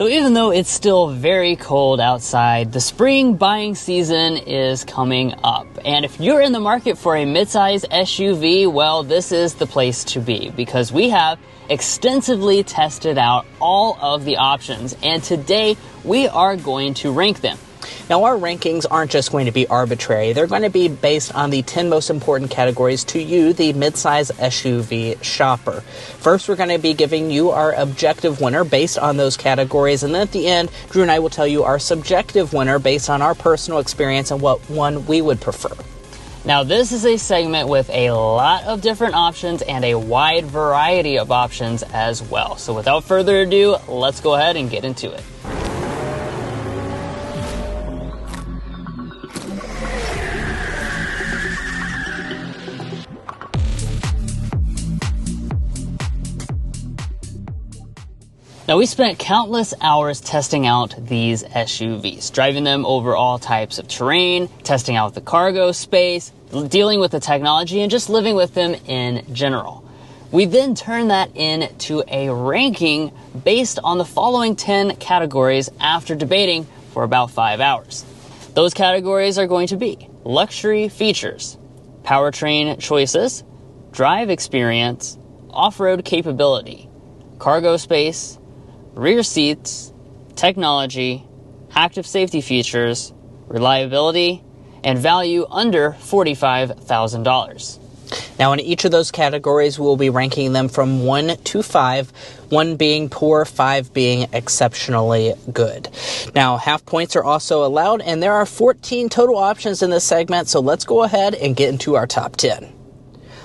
So even though it's still very cold outside, the spring buying season is coming up. And if you're in the market for a midsize SUV, well, this is the place to be because we have extensively tested out all of the options. And today we are going to rank them. Now, our rankings aren't just going to be arbitrary. They're going to be based on the 10 most important categories to you, the midsize SUV shopper. First, we're going to be giving you our objective winner based on those categories. And then at the end, Drew and I will tell you our subjective winner based on our personal experience and what one we would prefer. Now, this is a segment with a lot of different options and a wide variety of options as well. So without further ado, let's go ahead and get into it. Now, we spent countless hours testing out these SUVs, driving them over all types of terrain, testing out the cargo space, dealing with the technology, and just living with them in general. We then turned that into a ranking based on the following 10 categories after debating for about 5 hours. Those categories are going to be luxury features, powertrain choices, drive experience, off-road capability, cargo space, rear seats, technology, active safety features, reliability, and value under $45,000. Now, in each of those categories, we'll be ranking them from 1 to 5, 1 being poor, 5 being exceptionally good. Now, half points are also allowed, and there are 14 total options in this segment, so let's go ahead and get into our top 10.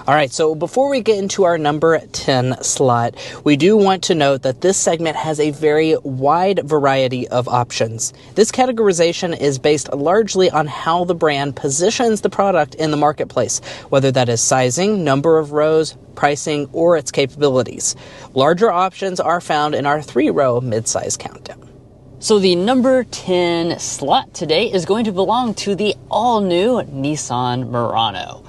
All right, so before we get into our number 10 slot, we do want to note that this segment has a very wide variety of options. This categorization is based largely on how the brand positions the product in the marketplace, whether that is sizing, number of rows, pricing, or its capabilities. Larger options are found in our 3-row midsize countdown. So the number 10 slot today is going to belong to the all-new Nissan Murano.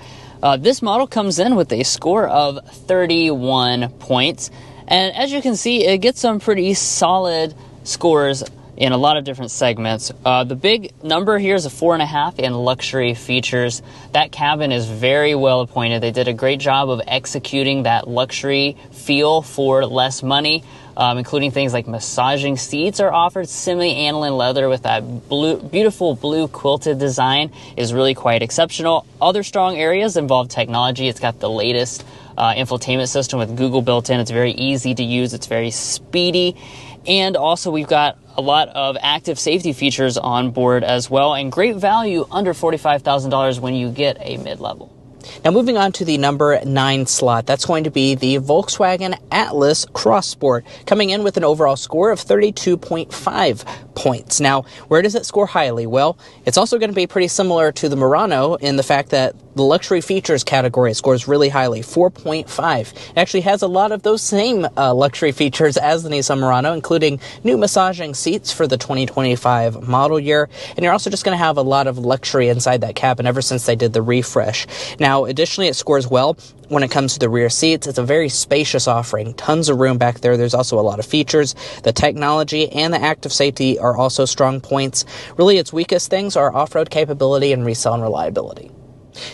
This model comes in with a score of 31 points, and as you can see, it gets some pretty solid scores in a lot of different segments. The big number here is a 4.5 in luxury features. That cabin is very well appointed. They did a great job of executing that luxury feel for less money. Including things like massaging seats are offered. Semi-aniline leather with that beautiful blue quilted design is really quite exceptional. Other strong areas involve technology. It's got the latest infotainment system with Google built in. It's very easy to use. It's very speedy. And also we've got a lot of active safety features on board as well, and great value under $45,000 when you get a mid-level. Now, moving on to the number 9 slot, that's going to be the Volkswagen Atlas Cross Sport, coming in with an overall score of 32.5 points. Now, where does it score highly? Well, it's also going to be pretty similar to the Murano in the fact that the luxury features category scores really highly, 4.5. It actually has a lot of those same luxury features as the Nissan Murano, including new massaging seats for the 2025 model year. And you're also just going to have a lot of luxury inside that cabin ever since they did the refresh. Now, additionally, it scores well when it comes to the rear seats. It's a very spacious offering, tons of room back there. There's also a lot of features. The technology and the active safety are also strong points. Really, its weakest things are off-road capability and resale and reliability.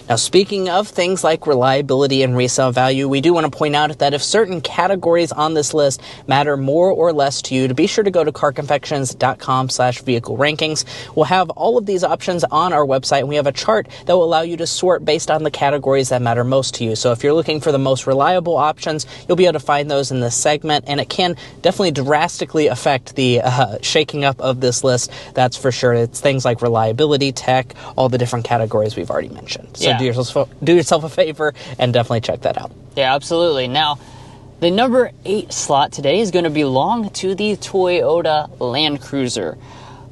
Now, speaking of things like reliability and resale value, we do want to point out that if certain categories on this list matter more or less to you, to be sure to go to carconfections.com/vehicle rankings. We'll have all of these options on our website, and we have a chart that will allow you to sort based on the categories that matter most to you. So if you're looking for the most reliable options, you'll be able to find those in this segment, and it can definitely drastically affect the shaking up of this list. That's for sure. It's things like reliability, tech, all the different categories we've already mentioned. So yeah. do yourself a favor and definitely check that out. Yeah, absolutely. Now, the number 8 slot today is going to belong to the Toyota Land Cruiser.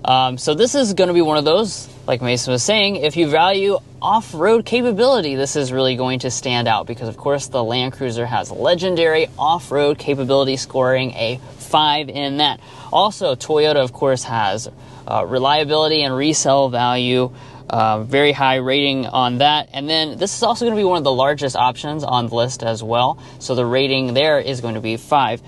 So this is going to be one of those, like Mason was saying, if you value off-road capability, this is really going to stand out because, of course, the Land Cruiser has legendary off-road capability, scoring a 5 in that. Also, Toyota, of course, has reliability and resale value. Very high rating on that. And then this is also going to be one of the largest options on the list as well. So the rating there is going to be 5.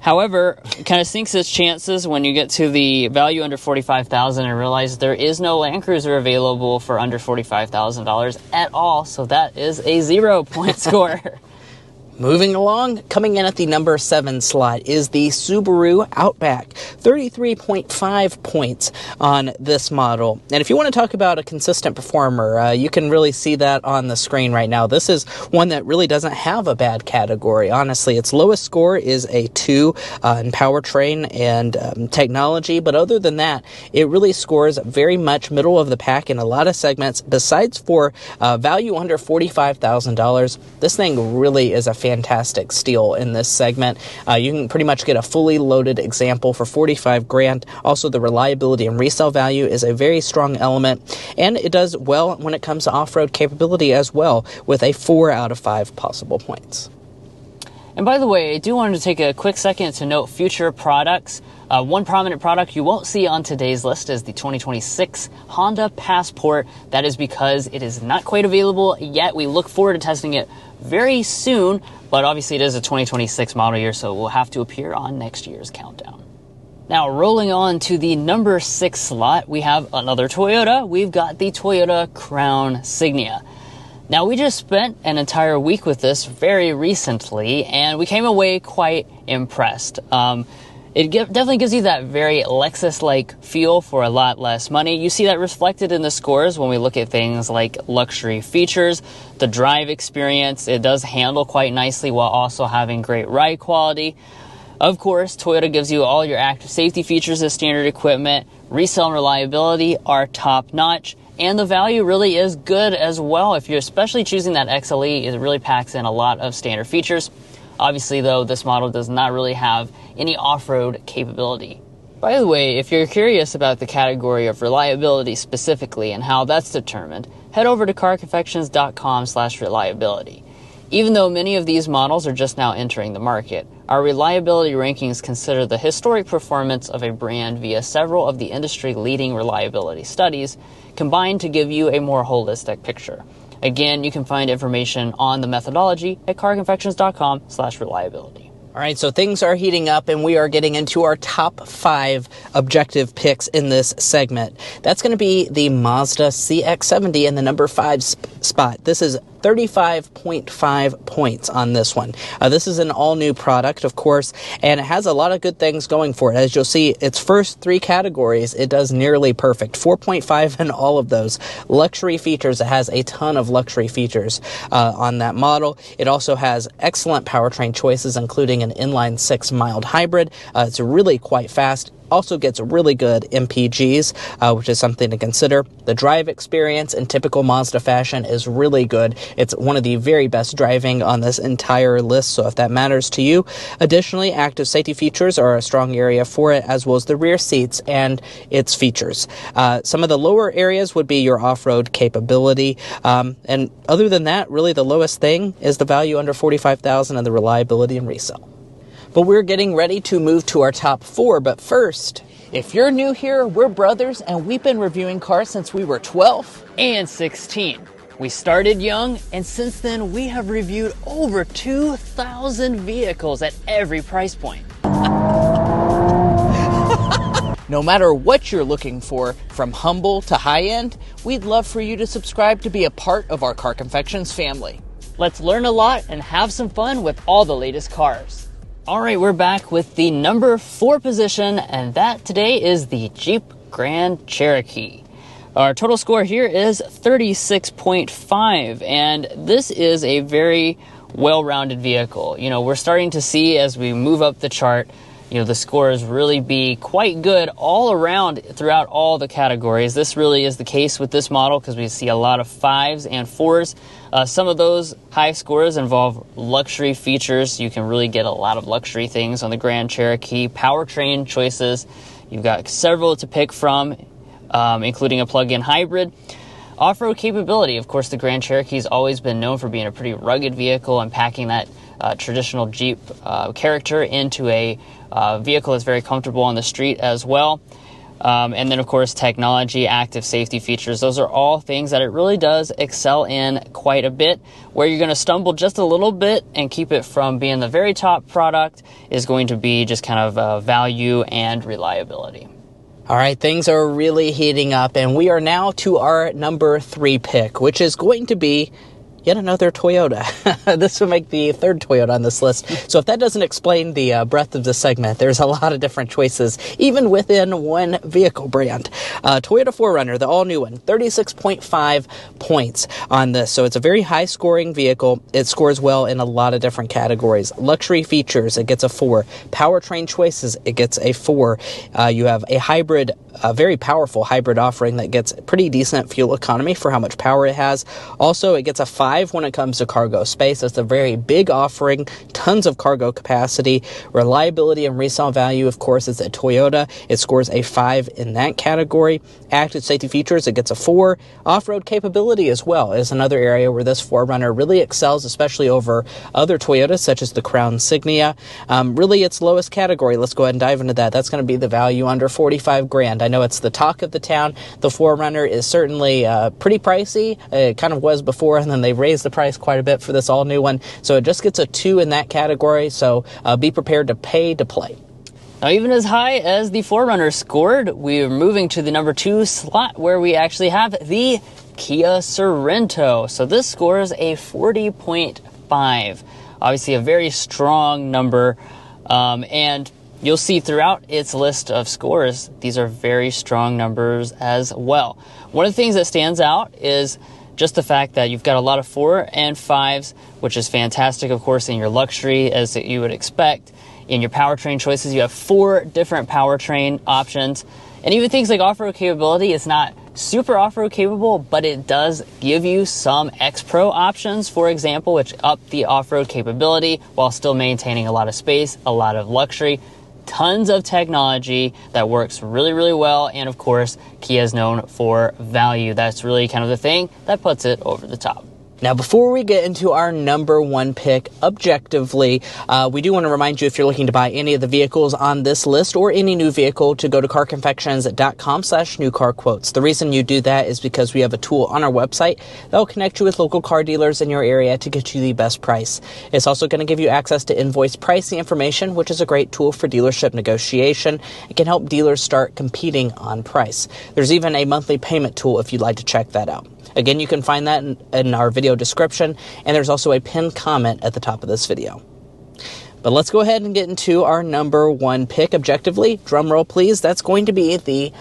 However, it kind of sinks its chances when you get to the value under $45,000 and realize there is no Land Cruiser available for under $45,000 at all. So that is a 0-point score. Moving along, coming in at the number 7 slot is the Subaru Outback, 33.5 points on this model. And if you want to talk about a consistent performer, you can really see that on the screen right now. This is one that really doesn't have a bad category. Honestly, its lowest score is a 2 in powertrain and technology, but other than that, it really scores very much middle of the pack in a lot of segments. Besides for value under $45,000, this thing really is a fantastic steal in this segment. You can pretty much get a fully loaded example for $45,000. Also, the reliability and resale value is a very strong element, and it does well when it comes to off-road capability as well, with a 4 out of 5 possible points. And by the way, I do want to take a quick second to note future products. One prominent product you won't see on today's list is the 2026 Honda Passport. That is because it is not quite available yet. We look forward to testing it very soon, but obviously it is a 2026 model year, so it will have to appear on next year's countdown. Now, rolling on to the number 6 slot, we have another Toyota. We've got the Toyota Crown Signia. Now, we just spent an entire week with this very recently, and we came away quite impressed. It definitely gives you that very Lexus-like feel for a lot less money. You see that reflected in the scores when we look at things like luxury features, the drive experience. It does handle quite nicely while also having great ride quality. Of course, Toyota gives you all your active safety features as standard equipment. Resale and reliability are top-notch. And the value really is good as well. If you're especially choosing that XLE, it really packs in a lot of standard features. Obviously, though, this model does not really have any off-road capability. By the way, if you're curious about the category of reliability specifically and how that's determined, head over to carconfections.com/reliability. Even though many of these models are just now entering the market, our reliability rankings consider the historic performance of a brand via several of the industry-leading reliability studies, combined to give you a more holistic picture. Again, you can find information on the methodology at carconfections.com/reliability. All right, so things are heating up, and we are getting into our top 5 objective picks in this segment. That's going to be the Mazda CX-70 in the number 5 spot. This is 35.5 points on this one. This is an all-new product, of course, and it has a lot of good things going for it. As you'll see, its first 3 categories, it does nearly perfect. 4.5 in all of those. Luxury features, it has a ton of luxury features on that model. It also has excellent powertrain choices, including an inline-6 mild hybrid. It's really quite fast. Also gets really good MPGs, which is something to consider. The drive experience in typical Mazda fashion is really good. It's one of the very best driving on this entire list, so if that matters to you. Additionally, active safety features are a strong area for it, as well as the rear seats and its features. Some of the lower areas would be your off-road capability, and other than that, really the lowest thing is the value under $45,000 and the reliability and resale. But we're getting ready to move to our top 4. But first, if you're new here, we're brothers, and we've been reviewing cars since we were 12 and 16. We started young, and since then, we have reviewed over 2,000 vehicles at every price point. No matter what you're looking for, from humble to high-end, we'd love for you to subscribe to be a part of our Car Confections family. Let's learn a lot and have some fun with all the latest cars. All right, we're back with the number 4 position, and that today is the Jeep Grand Cherokee. Our total score here is 36.5, and this is a very well-rounded vehicle. You know, we're starting to see as we move up the chart, you know, the scores really be quite good all around throughout all the categories. This really is the case with this model because we see a lot of 5s and 4s. Some of those high scores involve luxury features. You can really get a lot of luxury things on the Grand Cherokee. Powertrain choices, you've got several to pick from, including a plug-in hybrid. Off-road capability, of course, the Grand Cherokee has always been known for being a pretty rugged vehicle and packing that traditional Jeep character into a vehicle that's very comfortable on the street as well. And then, of course, technology, active safety features. Those are all things that it really does excel in quite a bit. Where you're going to stumble just a little bit and keep it from being the very top product is going to be just kind of value and reliability. All right, things are really heating up, and we are now to our number 3 pick, which is going to be yet another Toyota. This will make the third Toyota on this list. So if that doesn't explain the breadth of the segment, there's a lot of different choices, even within one vehicle brand. Toyota 4Runner, the all-new one, 36.5 points on this. So it's a very high-scoring vehicle. It scores well in a lot of different categories. Luxury features, it gets a 4. Powertrain choices, it gets a 4. You have a hybrid, a very powerful hybrid offering that gets pretty decent fuel economy for how much power it has. Also, it gets a 5 when it comes to cargo space. It's a very big offering, tons of cargo capacity. Reliability and resale value, of course, is a Toyota. It scores a 5 in that category. Active safety features, it gets a 4. Off-road capability as well is another area where this 4Runner really excels, especially over other Toyotas, such as the Crown Signia. Really, its lowest category, let's go ahead and dive into that. That's going to be the value under 45 grand. I know it's the talk of the town. The 4Runner is certainly pretty pricey. It kind of was before, and then they raised the price quite a bit for this all-new one. So it just gets a 2 in that category, so be prepared to pay to play. Now, even as high as the 4Runner scored, we're moving to the number 2 slot where we actually have the Kia Sorento. So this scores a 40.5. Obviously a very strong number, and you'll see throughout its list of scores, these are very strong numbers as well. One of the things that stands out is just the fact that you've got a lot of 4 and 5s, which is fantastic, of course, in your luxury, as you would expect. In your powertrain choices, you have 4 different powertrain options. And even things like off-road capability, it's not super off-road capable, but it does give you some X-Pro options, for example, which up the off-road capability while still maintaining a lot of space, a lot of luxury. Tons of technology that works really, really well. And of course, Kia is known for value. That's really kind of the thing that puts it over the top. Now, before we get into our number 1 pick, objectively, we do want to remind you, if you're looking to buy any of the vehicles on this list or any new vehicle, to go to carconfections.com/newcarquotes. The reason you do that is because we have a tool on our website that will connect you with local car dealers in your area to get you the best price. It's also going to give you access to invoice pricing information, which is a great tool for dealership negotiation. It can help dealers start competing on price. There's even a monthly payment tool if you'd like to check that out. Again, you can find that in our video description, and there's also a pinned comment at the top of this video. But let's go ahead and get into our number 1 pick objectively. Drum roll, please. That's going to be the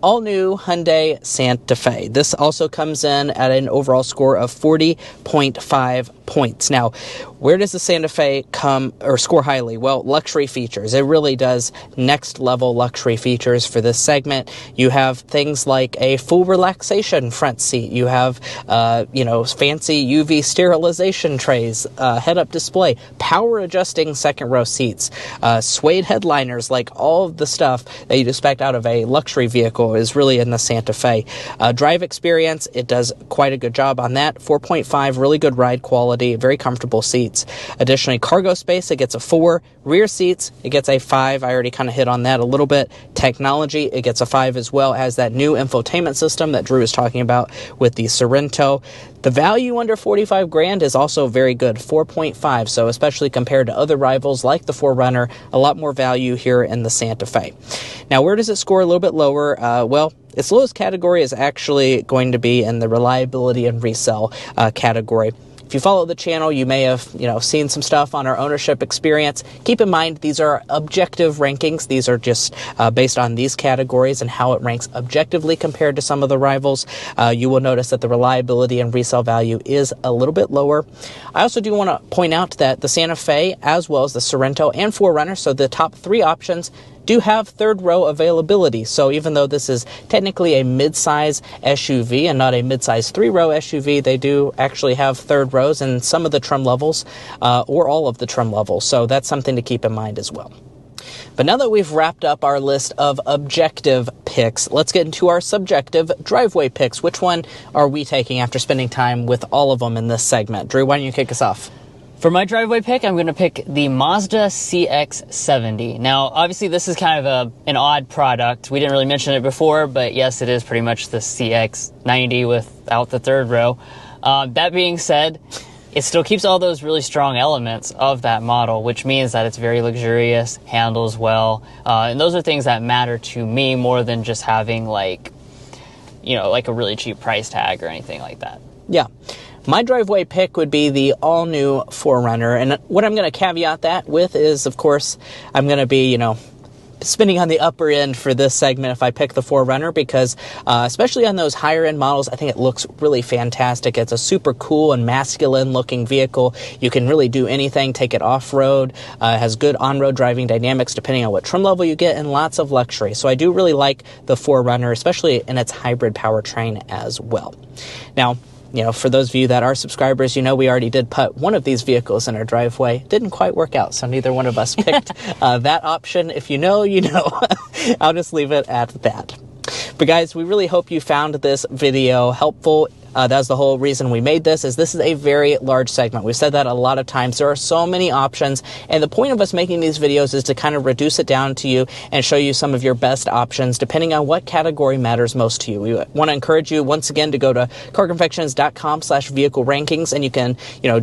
all-new Hyundai Santa Fe. This also comes in at an overall score of 40.5 points. Now, where does the Santa Fe come or score highly? Well, luxury features. It really does next level luxury features for this segment. You have things like a full relaxation front seat. You have, fancy UV sterilization trays, head-up display, power adjusting second row seats, suede headliners, like all of the stuff that you'd expect out of a luxury vehicle is really in the Santa Fe. Drive experience, it does quite a good job on that. 4.5, really good ride quality, very comfortable seats. Additionally, cargo space, it gets a 4. Rear seats, it gets a 5. I already kind of hit on that a little bit. Technology, it gets a 5 as well, as that new infotainment system that Drew was talking about with the Sorento. The value under 45 grand is also very good, 4.5. So especially compared to other rivals like the 4Runner, a lot more value here in the Santa Fe. Now, where does it score a little bit lower? Well, its lowest category is actually going to be in the reliability and resale category. If you follow the channel, you may have, seen some stuff on our ownership experience. Keep in mind, these are objective rankings. These are just based on these categories and how it ranks objectively compared to some of the rivals. You will notice that the reliability and resale value is a little bit lower. I also do want to point out that the Santa Fe, as well as the Sorento and 4Runner, so the top 3 options, do have third row availability. So even though this is technically a mid-size SUV and not a mid-size 3-row SUV, they do actually have third rows in some of the trim levels or all of the trim levels. So that's something to keep in mind as well. But now that we've wrapped up our list of objective picks, let's get into our subjective driveway picks. Which one are we taking after spending time with all of them in this segment? Drew, why don't you kick us off? For my driveway pick, I'm going to pick the Mazda CX-70. Now, obviously, this is kind of an odd product. We didn't really mention it before, but yes, it is pretty much the CX-90 without the third row. That being said, it still keeps all those really strong elements of that model, which means that it's very luxurious, handles well, and those are things that matter to me more than just having like a really cheap price tag or anything like that. Yeah. My driveway pick would be the all-new 4Runner, and what I'm going to caveat that with is, of course, I'm going to be, spinning on the upper end for this segment if I pick the 4Runner because, especially on those higher-end models, I think it looks really fantastic. It's a super cool and masculine-looking vehicle. You can really do anything, take it off-road, has good on-road driving dynamics depending on what trim level you get, and lots of luxury. So I do really like the 4Runner, especially in its hybrid powertrain as well. Now, for those of you that are subscribers, we already did put one of these vehicles in our driveway. Didn't quite work out, so neither one of us picked that option. If you know, you know. I'll just leave it at that. But guys, we really hope you found this video helpful. That's the whole reason we made this, is a very large segment. We've said that a lot of times. There are so many options, and the point of us making these videos is to kind of reduce it down to you and show you some of your best options depending on what category matters most to you. We want to encourage you once again to go to carconfections.com/vehicle rankings, and you can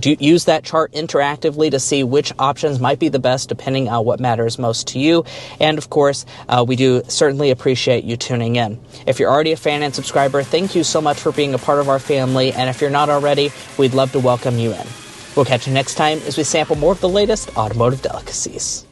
use that chart interactively to see which options might be the best depending on what matters most to you. And of course, we do certainly appreciate you tuning in. If you're already a fan and subscriber, thank you so much for being a part of our family, and if you're not already, we'd love to welcome you in. We'll catch you next time as we sample more of the latest automotive delicacies.